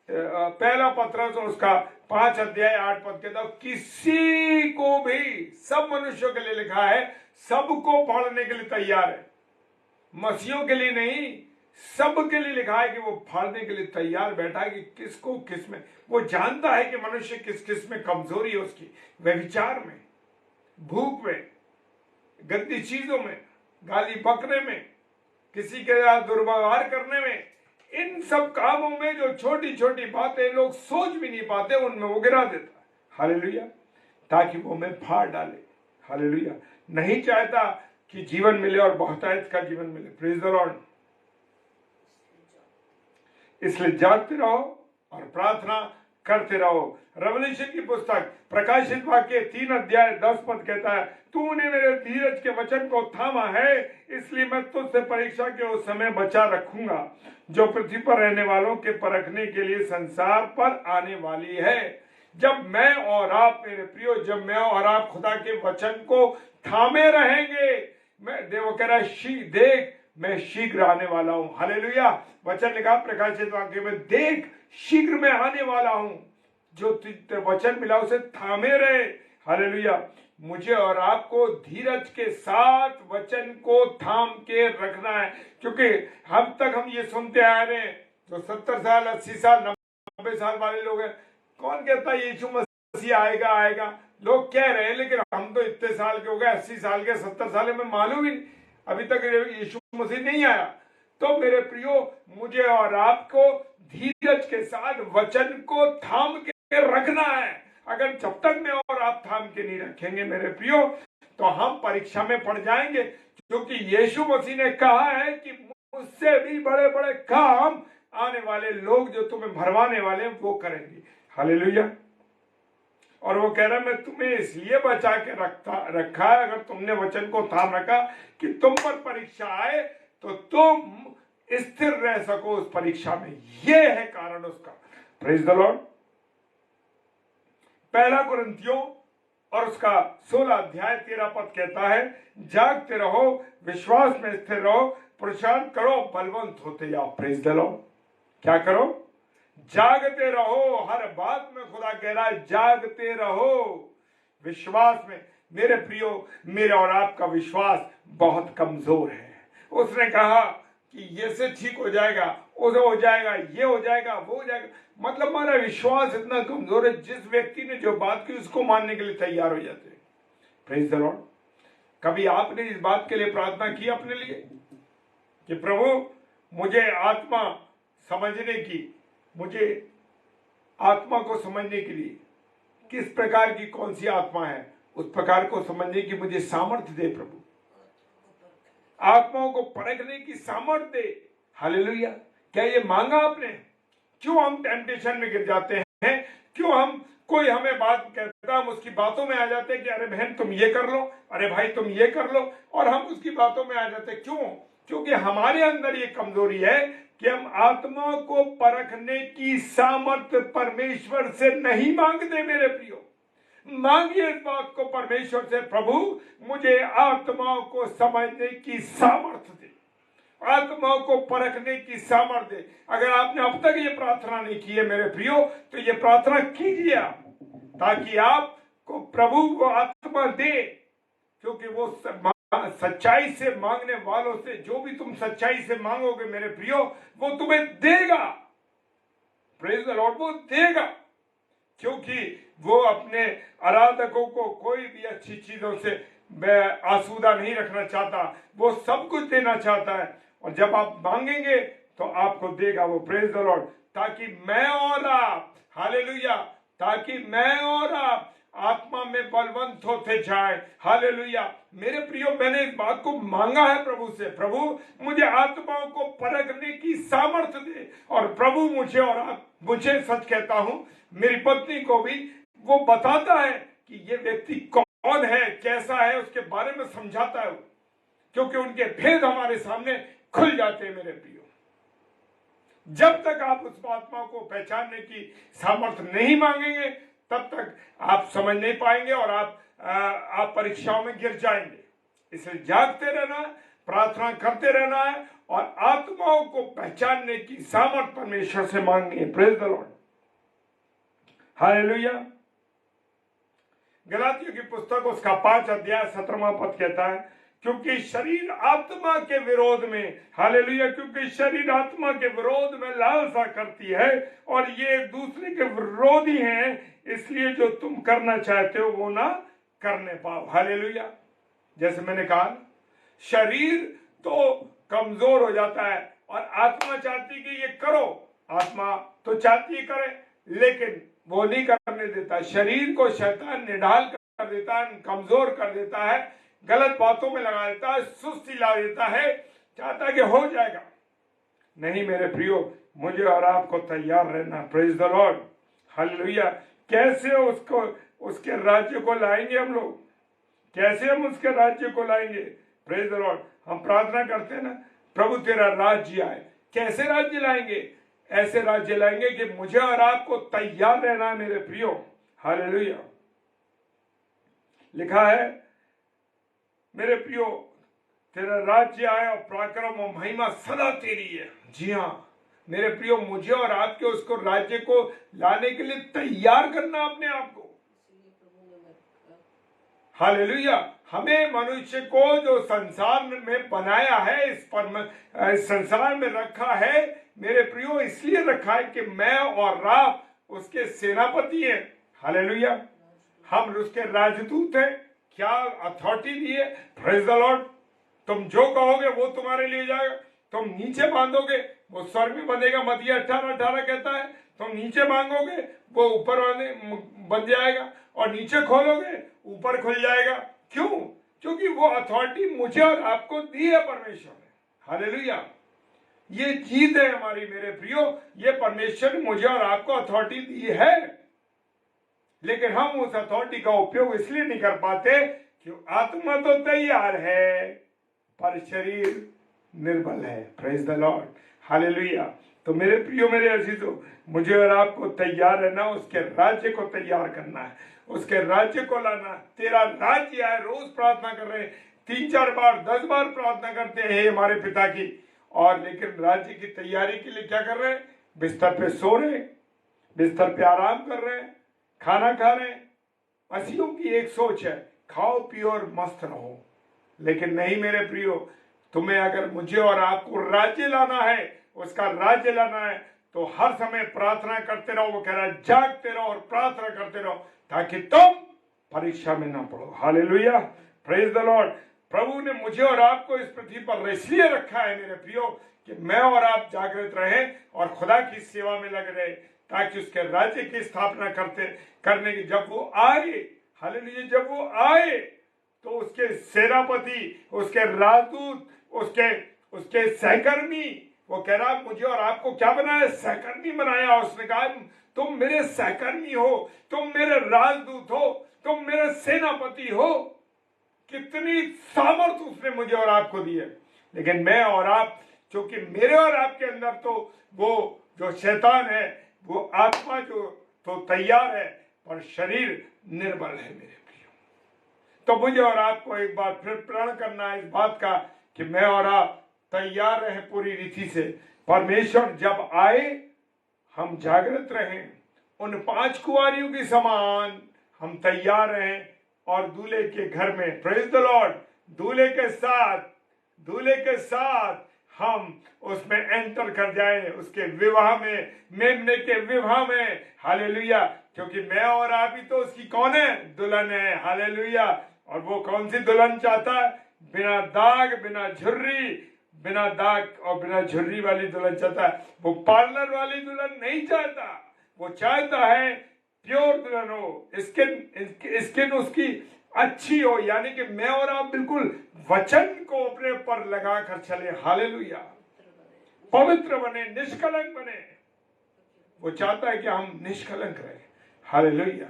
पहला पत्रस उसका 5 अध्याय 8 पद कहता है, किसी को भी, सब मनुष्यों के लिए लिखा है, सबको फाड़ने के लिए तैयार है। मसीहों के लिए नहीं, सब के लिए लिखा है कि वो फाड़ने के लिए तैयार बैठा है कि किसको किस में। वो जानता है कि मनुष्य किस किस में कमजोरी है उसकी, व्यभिचार में, भूख में, गंदी चीजों में, गाली बकने में, किसी के साथ दुर्व्यवहार करने में, इन सब कामों में जो छोटी छोटी बातें लोग सोच भी नहीं पाते उनमें वो गिरा देता है। हालेलुया, ताकि वो हमें फाड़ डाले। हालेलुया, नहीं चाहता कि जीवन मिले और बहुतायत का जीवन मिले। Praise the Lord. इसलिए जागते रहो और प्रार्थना करते रहो। रेवलेशन की पुस्तक प्रकाशित वाक्य 3 अध्याय 10 पद कहता है, तूने मेरे धीरज के वचन को थामा है, इसलिए मैं तुझसे परीक्षा के उस समय बचा रखूंगा जो पृथ्वी पर रहने वालों के परखने के लिए संसार पर आने वाली है। जब मैं और आप, मेरे प्रियो, जब मैं और आप खुदा के वचन को थामे रहेंगे, मैं देव कह रहा देख मैं शीघ्र आने वाला हूं। हालेलुया, वचन लिखा प्रकाशित वाक्य में, देख शीघ्र मैं आने वाला हूं। जो वचन मिला उसे थामे रहे। हालेलुया, मुझे और आपको धीरज के साथ वचन को थाम के रखना है, क्योंकि हम तक हम ये सुनते आ रहे हैं, जो 70 साल 80 साल 90 साल वाले लोग हैं, कौन कहता है यीशु मसीह आएगा आएगा, लोग कह रहे हैं, लेकिन हम तो इतने साल के हो गए, 80 साल के 70 साल में मालूम ही अभी तक यीशु मसीह नहीं आया। तो मेरे प्रियो, मुझे और आपको धीरज के साथ वचन को थाम के रखना है। अगर जब तक मैं और आप थाम के नहीं रखेंगे मेरे प्रियो, तो हम परीक्षा में पड़ जाएंगे, क्योंकि यीशु मसीह ने कहा है कि मुझसे भी बड़े बड़े काम आने वाले लोग जो तुम्हें भरवाने वाले हैं वो करेंगे। हालेलुया। और वो कह रहा है मैं तुम्हें इसलिए बचा के रखा है, अगर तुमने वचन को थाम रखा, कि तुम पर परीक्षा आए तो तुम स्थिर रह सको उस परीक्षा में। ये है कारण उसका। Praise the Lord. पहला कुरिन्थियों और उसका 16 अध्याय 13 पद कहता है, जागते रहो, विश्वास में स्थिर रहो, पुरुषार्थ करो, बलवंत होते जाओ। Praise the Lord. क्या करो? जागते रहो। हर बात में खुदा कह रहा है जागते रहो। विश्वास में, मेरे प्रियो, मेरे और आपका विश्वास बहुत कमजोर है। उसने कहा कि ये से ठीक हो जाएगा, उसे हो जाएगा, ये हो जाएगा, वो हो जाएगा। मतलब हमारा विश्वास इतना कमजोर है, जिस व्यक्ति ने जो बात की उसको मानने के लिए तैयार हो जाते हैं। Praise the Lord. कभी आपने इस बात के लिए प्रार्थना की अपने लिए कि प्रभु मुझे आत्मा समझने की, मुझे आत्मा को समझने के लिए, किस प्रकार की कौन सी आत्मा है, उस प्रकार को समझने की मुझे सामर्थ्य दे प्रभु। आत्माओं को परखने की सामर्थ्य दे। हालेलुया। क्या ये मांगा आपने? क्यों हम टेम्पटेशन में गिर जाते हैं? क्यों हम, कोई हमें बात कहता है, हम उसकी बातों में आ जाते हैं कि अरे बहन तुम ये कर लो, अरे भाई तुम ये कर लो, और हम उसकी बातों में आ जाते हैं। क्यों? क्योंकि हमारे अंदर ये कमजोरी है कि हम आत्मा को परखने की सामर्थ्य परमेश्वर से नहीं मांगते। मेरे प्रियो, मांगिए इस बात को परमेश्वर से, प्रभु मुझे आत्माओं को समझने की सामर्थ्य दे, आत्माओं को परखने की सामर्थ्य दे। अगर आपने अब तक ये प्रार्थना नहीं की है मेरे प्रियो, तो ये प्रार्थना कीजिए आप, ताकि आपको प्रभु वो आत्मा दे। क्योंकि वो सच्चाई से मांगने वालों से, जो भी तुम सच्चाई से मांगोगे मेरे प्रियो, वो तुम्हें देगा। प्रेज द लॉर्ड, वो देगा। क्योंकि वो अपने आराधकों को कोई भी अच्छी चीजों से आसूदा नहीं रखना चाहता, वो सब कुछ देना चाहता है। और जब आप मांगेंगे तो आपको देगा वो। Praise the Lord. ताकि मैं और आप, हालेलुया, ताकि मैं और आप आत्मा में बलवंत होते जाए। हालेलुया। मेरे प्रियो, मैंने इस बात को मांगा है प्रभु से, प्रभु मुझे आत्माओं को परखने की सामर्थ्य दे। और प्रभु मुझे, और आप मुझे, सच कहता हूं मेरी पत्नी को भी, वो बताता है कि ये व्यक्ति कौन है, कैसा है, उसके बारे में समझाता है वो। क्योंकि उनके भेद हमारे सामने खुल जाते हैं मेरे प्रियो। जब तक आप उस आत्मा को पहचानने की सामर्थ्य नहीं मांगेंगे, तब तक आप समझ नहीं पाएंगे और आप परीक्षाओं में गिर जाएंगे। इसलिए जागते रहना, प्रार्थना करते रहना है और आत्माओं को पहचानने की सामर्थ्य परमेश्वर से मांगनी है। Praise the Lord. हालेलुया। गलातियों की पुस्तक उसका 5 अध्याय 17वां पद कहता है, क्योंकि शरीर आत्मा के विरोध में, हालेलुया, क्योंकि शरीर आत्मा के विरोध में लालसा करती है और ये एक दूसरे के विरोधी हैं, इसलिए जो तुम करना चाहते हो वो ना करने पाओ। हालेलुया। जैसे मैंने कहा, शरीर तो कमजोर हो जाता है और आत्मा चाहती है कि ये करो। आत्मा तो चाहती है करे, लेकिन वो नहीं करने देता। शरीर को शैतान निढाल कर देता है, कमजोर कर देता है, गलत बातों में लगा देता है, सुस्ती ला देता है, चाहता है कि हो जाएगा। नहीं मेरे प्रियो, मुझे और आपको तैयार रहना। Praise the Lord. हालेलुया। कैसे उसको, उसके राज्य को लाएंगे हम लोग? कैसे हम उसके राज्य को लाएंगे? Praise the Lord. हम प्रार्थना करते हैं ना, प्रभु तेरा राज्य आए। कैसे राज्य लाएंगे? ऐसे राज्य लाएंगे कि मुझे और आपको तैयार रहना है मेरे प्रियो। हालेलुया। लिखा है मेरे प्रियो, तेरा राज्य आए और पराक्रम और महिमा सदा तेरी है। जी हाँ मेरे प्रियो, मुझे और आपके उसको राज्य को लाने के लिए तैयार करना अपने आप को। हालेलुया। हमें मनुष्य को जो संसार में बनाया है, इस संसार में रखा है मेरे प्रियो, इसलिए रखा है कि मैं और आप उसके सेनापति हैं। हालेलुया। हम उसके राजदूत हैं। क्या अथॉरिटी दी है? Praise the Lord. तुम जो कहोगे वो तुम्हारे लिए जाएगा। तुम नीचे बांधोगे वो स्वर्ग में बंधेगा। मत्ती 18:18 कहता है, तुम नीचे मांगोगे वो ऊपर बन जाएगा, और नीचे खोलोगे ऊपर खुल जाएगा। क्यों? क्योंकि वो अथॉरिटी मुझे और आपको दी है परमेश्वर ने। हालेलुया। ये जीत है हमारी मेरे प्रियो, ये परमेश्वर ने मुझे और आपको अथॉरिटी दी है। लेकिन हम उस अथॉरिटी का उपयोग इसलिए नहीं कर पाते कि आत्मा तो तैयार है पर शरीर निर्बल है। Praise the Lord. हालेलुया। तो मेरे प्रियो, मेरे अजीजों, मुझे और आपको तैयार रहना, उसके राज्य को तैयार करना है, उसके राज्य को लाना। तेरा राज्य है। रोज प्रार्थना कर रहे हैं, 3-4 बार 10 बार प्रार्थना करते हैं हमारे पिता की, और लेकिन राज्य की तैयारी के लिए क्या कर रहे हैं? बिस्तर पे सो रहे, बिस्तर पे आराम कर रहे हैं, खाना खा रहे हैं। मसीहों की एक सोच है, खाओ पियो और मस्त रहो। लेकिन नहीं मेरे प्रियो, तुम्हें अगर मुझे और आपको राज्य लाना है, उसका राज्य लाना है, तो हर समय प्रार्थना करते रहो। वो कह रहा है जागते रहो और प्रार्थना करते रहो, ताकि तुम परीक्षा में ना पड़ो। हालेलुया। Praise the lord. प्रभु ने मुझे और आपको इस पृथ्वी पर इसलिए रखा है मेरे प्रियो कि मैं और आप जागृत रहें और खुदा की सेवा में लग रहे, ताकि उसके राज्य की स्थापना करने की जब वो आए, हालेलुया, जब वो आए तो उसके सेनापति, उसके राजदूत, उसके सहकर्मी, वो कह रहा मुझे और आपको क्या बनाया? सहकर्मी बनाया। उसने कहा तुम मेरे सहकर्मी हो, तुम मेरे राजदूत हो, तुम मेरे सेनापति हो। कितनी सामर्थ उसने मुझे और आपको दी है। लेकिन मैं और आप, क्योंकि मेरे और आपके अंदर तो वो जो शैतान है, वो आत्मा जो तो तैयार है, पर शरीर निर्बल है मेरे प्रियो। तो मुझे और आपको एक बार फिर प्रण करना है इस बात का कि मैं और आप तैयार रहें पूरी रीति से। परमेश्वर जब आए हम जागृत रहें, उन 5 कुंवारियों के समान हम तैयार रहें और दूल्हे के घर में, प्रेज द लॉर्ड, दूल्हे के साथ हम उसमें एंटर कर जाएं, उसके विवाह में, मेमने के विवाह में। हालेलुया। क्योंकि मैं और आप ही तो उसकी कौन है? दुल्हन है। हालेलुया। और वो कौन सी दुल्हन चाहता है? बिना दाग, बिना झुर्री वाली दुल्हन चाहता है। वो पार्लर वाली दुल्हन नहीं चाहता। वो चाहता है प्योर दुल्हन हो, स्किन उसकी अच्छी हो, यानी कि मैं और आप बिल्कुल वचन को अपने पर लगा कर चले। हालेलुया। पवित्र बने, निष्कलंक बने। वो चाहता है कि हम निष्कलंक रहे। हालेलुया।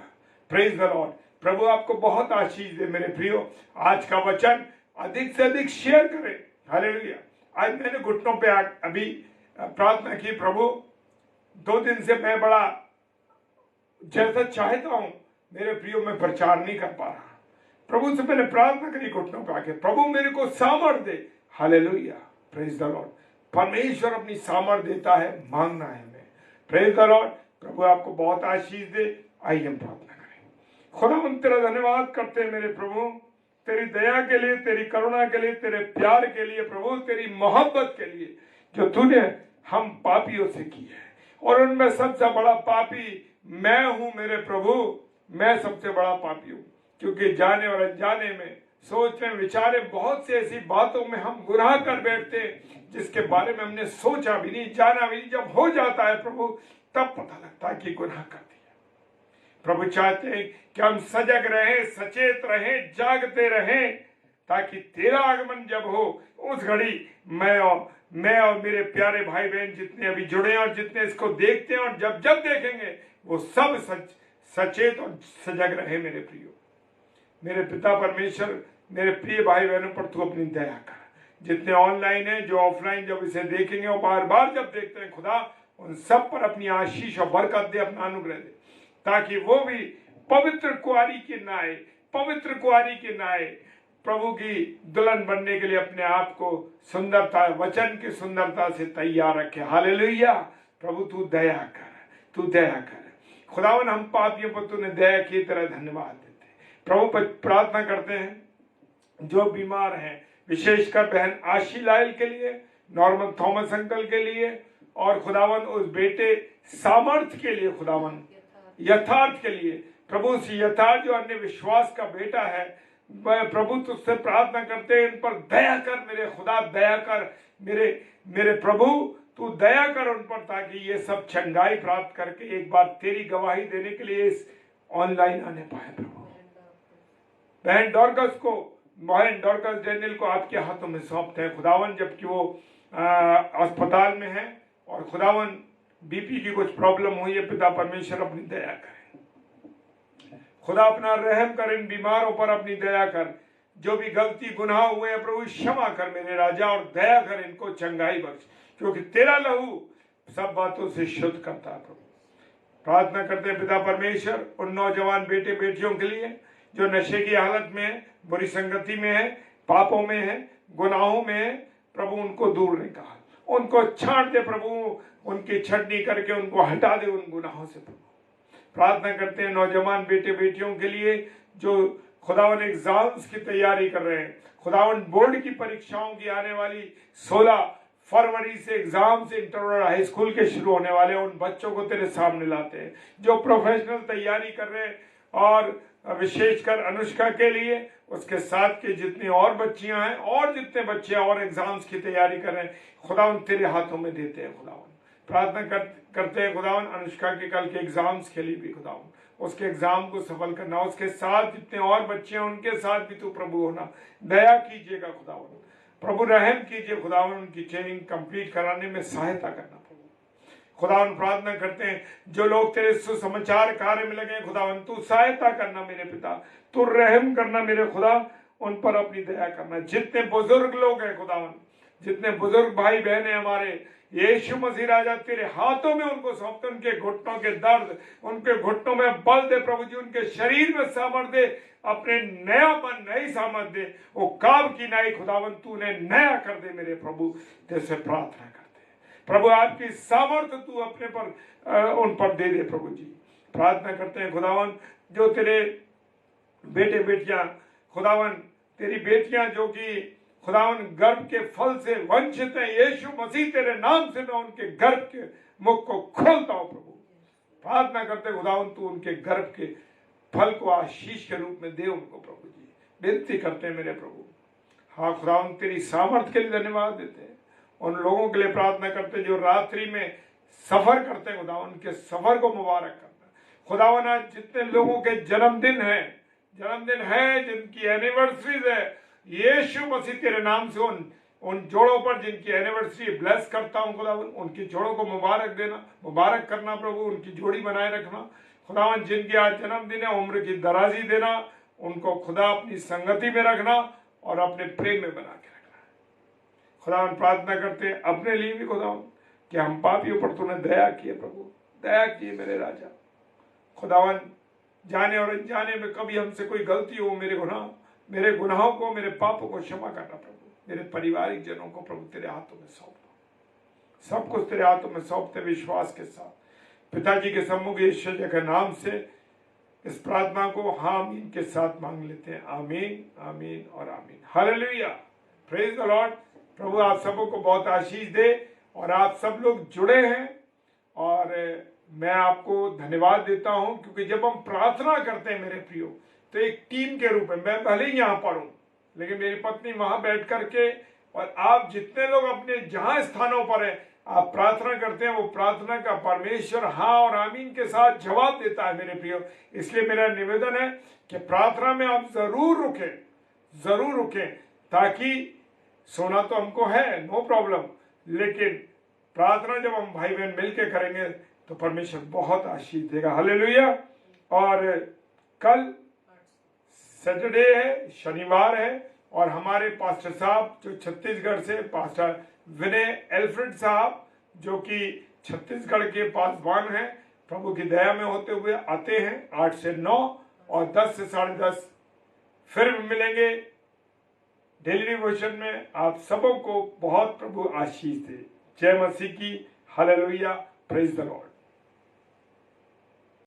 Praise the lord. प्रभु आपको बहुत आशीष दे मेरे प्रियो। आज का वचन अधिक से अधिक शेयर करें। हालेलुया। आज मैंने घुटनों पे अभी प्रार्थना की, प्रभु 2 दिन से मैं बड़ा जैसा चाहता हूं मेरे प्रियो में प्रचार नहीं कर पा रहा। प्रभु से मैंने प्रार्थना करी घुटनों पे आके, प्रभु मेरे को सामर्थ दे। हालेलुया। Praise the Lord. परमेश्वर अपनी सामर्थ देता है, मांगना है हमें। Praise the lord. प्रभु आपको बहुत आशीष दे। आइए हम प्रार्थना करें। खुदा हम तेरा धन्यवाद करते हैं मेरे प्रभु, तेरी दया के लिए, तेरी करुणा के लिए, तेरे प्यार के लिए, प्रभु तेरी मोहब्बत के लिए जो तूने हम पापियों से की है। और उनमें सबसे बड़ा पापी मैं हूं मेरे प्रभु। मैं सबसे बड़ा पापी हूं, क्योंकि जाने और अनजाने में, सोच में, विचारे, बहुत सी ऐसी बातों में हम गुनाह कर बैठते हैं जिसके बारे में हमने सोचा भी नहीं, जाना भी नहीं। जब हो जाता है प्रभु, तब पता लगता है कि गुनाह कर दिया। प्रभु चाहते हैं कि हम सजग रहें, सचेत रहें, जागते रहें, ताकि तेरा आगमन जब हो उस घड़ी मैं और मेरे प्यारे भाई बहन जितने अभी जुड़े हैं और जितने इसको देखते हैं और जब देखेंगे, वो सब सचेत और सजग रहे मेरे प्रियो। मेरे पिता परमेश्वर, मेरे प्रिय भाई बहनों पर तू अपनी दया कर। जितने ऑनलाइन है, जो ऑफलाइन जब इसे देखेंगे और बार बार जब देखते हैं, खुदा उन सब पर अपनी आशीष और बरकत दे, अपना अनुग्रह दे, ताकि वो भी पवित्र कुंवारी के नाए प्रभु की दुल्हन बनने के लिए अपने आप को सुंदरता, वचन की सुंदरता से तैयार रखे। हालेलुया। प्रभु तू दया कर। खुदावन हम पापियों पर तूने दया की, तेरा धन्यवाद देते। प्रभु पर प्रार्थना करते हैं जो बीमार हैं, विशेषकर बहन आशी लायल के लिए, नॉर्मन थॉमस अंकल के लिए, और खुदावन उस बेटे सामर्थ के लिए, खुदावन यथार्थ के लिए, प्रभु से यथार्थ जो अन्य विश्वास का बेटा है, प्रभु तुझसे प्रार्थना करते हैं, इन पर दया कर मेरे खुदा, दया कर मेरे प्रभु, तू दया कर उन पर, ताकि ये सब चंगाई प्राप्त करके एक बार तेरी गवाही देने के लिए इस ऑनलाइन आने पाए। प्रभु बहन डॉर्कस डेनियल को आपके हाथों में सौंपते हैं खुदावन, जबकि वो अस्पताल में है और खुदावन बीपी की कुछ प्रॉब्लम हुई है। पिता परमेश्वर अपनी दया करें, खुदा अपना रहम कर, इन बीमारों पर अपनी दया कर। जो भी गलती गुनाह हुए हैं प्रभु क्षमा कर मेरे राजा, और दया कर, इनको चंगाई बख्श, क्योंकि तेरा लहू सब बातों से शुद्ध करता है। प्रभु प्रार्थना करते हैं पिता परमेश्वर उन नौजवान बेटे बेटियों के लिए जो नशे की हालत में है, बुरी संगति में है, पापों में है, गुनाहों में है। प्रभु उनको दूर निकाल, उनको छांट दे प्रभु, उनकी छटनी करके उनको हटा दे उन गुनाहों से। प्रभु प्रार्थना करते हैं नौजवान बेटे बेटियों के लिए जो खुदावन एग्जाम्स की तैयारी कर रहे हैं, खुदावन बोर्ड की परीक्षाओं की आने वाली 16 फरवरी से एग्जाम से इंटर और हाई स्कूल के शुरू होने वाले, उन बच्चों को तेरे सामने लाते हैं जो प्रोफेशनल तैयारी कर रहे हैं और विशेषकर अनुष्का के लिए, उसके साथ के जितनी और बच्चियां हैं और जितने बच्चे और एग्जाम्स की तैयारी कर रहे हैं, खुदावन तेरे हाथों में देते हैं। खुदावन प्रार्थना करते हैं खुदावन अनुष्का के कल के एग्जाम्स के लिए भी, खुदावन उसके एग्जाम को सफल करना, उसके साथ जितने और बच्चे हैं उनके साथ भी तू प्रभु होना, दया कीजिएगा खुदावन, प्रभु रहम कीजिए खुदावन, उनकी ट्रेनिंग कंप्लीट कराने में सहायता करना प्रभु। खुदावन प्रार्थना करते हैं जो लोग तेरे सुसमाचार कार्य में लगे, खुदावन तू सहायता करना मेरे पिता, तू रहम करना मेरे खुदा, उन पर अपनी दया करना। जितने बुजुर्ग लोग हैं खुदावन, जितने बुजुर्ग भाई बहन हैं हमारे, यीशु मसीह राजा तेरे हाथों में उनको सौंपते, उनके घुटनों के दर्द, उनके घुटनों में बल दे प्रभु जी, उनके शरीर में सामर्थ दे, अपने नया मन नई सामर्थ दे, वो काब की नाई खुदावन तू उन्हें नया कर दे मेरे प्रभु। जैसे प्रार्थना करते हैं प्रभु, आपकी सामर्थ तू अपने पर उन पर दे दे प्रभु जी। प्रार्थना करते हैं खुदावन जो तेरे बेटे बेटियां खुदावन, तेरी बेटियां जो कि खुदावन गर्भ के फल से वंचित है, यीशु मसीह तेरे नाम से मैं उनके गर्भ के मुख को खोलता हूं प्रभु। प्रार्थना करते खुदावन तू उनके गर्भ के फल को आशीष के रूप में दे उनको प्रभु जी, विनती करते हैं मेरे प्रभु। हाँ खुदावन तेरी सामर्थ के लिए धन्यवाद देते हैं। उन लोगों के लिए प्रार्थना करते जो रात्रि में सफर करते हैं खुदावन, उनके सफर को मुबारक करना। खुदावन आज जितने लोगों के जन्मदिन है जिनकी एनिवर्सरीज है, यीशु मसीह तेरे नाम से उन जोड़ों पर जिनकी एनिवर्सरी ब्लेस करता हूं खुदावन, उनकी जोड़ों को मुबारक देना, मुबारक करना प्रभु, उनकी जोड़ी बनाए रखना। खुदावन जिनके आज जन्मदिन है उम्र की दराजी देना, उनको खुदा अपनी संगति में रखना और अपने प्रेम में बना के रखना। खुदावन प्रार्थना करते हैं अपने लिए भी खुदावन कि हम पापियों पर तूने दया की है प्रभु, दया की मेरे राजा। खुदावन जाने और अनजाने में कभी हमसे कोई गलती हो, मेरे गुनाहों को, मेरे पापों को क्षमा करना प्रभु। मेरे पारिवारिक जनों को प्रभु तेरे हाथों में सौंप दो, सब कुछ तेरे हाथों में सौंपते विश्वास के साथ पिताजी के सम्मुख यीशु के नाम से इस प्रार्थना को हाँ आमीन के साथ मांग लेते हैं। आमीन, आमीन और आमीन। Hallelujah, praise the lord. प्रभु आप सबों को बहुत आशीष दे और आप सब लोग जुड़े हैं और मैं आपको धन्यवाद देता हूं, क्योंकि जब हम प्रार्थना करते हैं मेरे प्रियो, तो एक टीम के रूप में, मैं भले ही यहाँ पर हूँ लेकिन मेरी पत्नी वहां बैठ करके और आप जितने लोग अपने जहां स्थानों पर हैं आप प्रार्थना करते हैं, वो प्रार्थना का परमेश्वर हाँ और आमीन के साथ जवाब देता है मेरे प्रियो। इसलिए मेरा निवेदन है कि प्रार्थना में आप जरूर रुकें, ताकि सोना तो हमको है, नो प्रॉब्लम, लेकिन प्रार्थना जब हम भाई बहन मिलकर करेंगे तो परमेश्वर बहुत आशीष देगा। हालेलुया। और कल सैटरडे है, शनिवार है, और हमारे पास्टर साहब जो छत्तीसगढ़ से, पास्टर विनय एल्फ्रेड साहब जो कि छत्तीसगढ़ के पासवान हैं, प्रभु की दया में होते हुए आते हैं 8 से 9 और 10 से 10:30 फिर मिलेंगे डेली डिवोशन में। आप सबों को बहुत प्रभु आशीष दे। जय मसीह की। Hallelujah, praise the Lord.